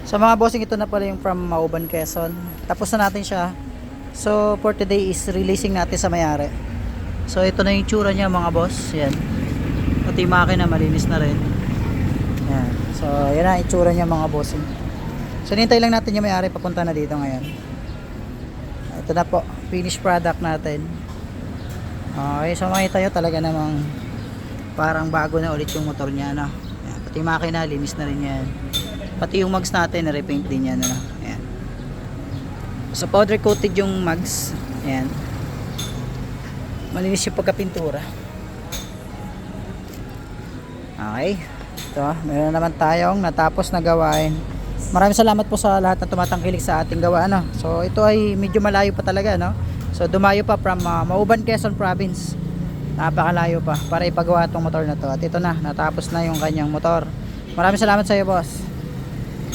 So mga bossing, ito na pala yung from Mauban, Quezon. Tapos na natin siya. So for today is releasing natin sa may-ari. So ito na yung tsura niya mga boss. Yan. Pati yung makina malinis na rin. Yan. So yan na itsura niya mga bossing. So nintay lang natin yung may-ari, papunta na dito ngayon. Ito na po, finished product natin. Okay, so makita nyo talaga namang parang bago na ulit yung motor niya, no? Yan. Pati yung makina, linis na rin yan. Pati yung mugs natin, na-repaint din yan, ano? Ayan. So powder coated yung mugs. Ayan. Malinis yung pagkapintura. Okay. Ito, meron naman tayong natapos na gawain. Maraming salamat po sa lahat na tumatangkilik sa ating gawa, ano? So ito ay medyo malayo pa talaga, no? So dumayo pa from Mauban, Quezon Province. Napakalayo pa para ipagawa itong motor na to. At ito na, natapos na yung kanyang motor. Maraming salamat sa iyo, boss.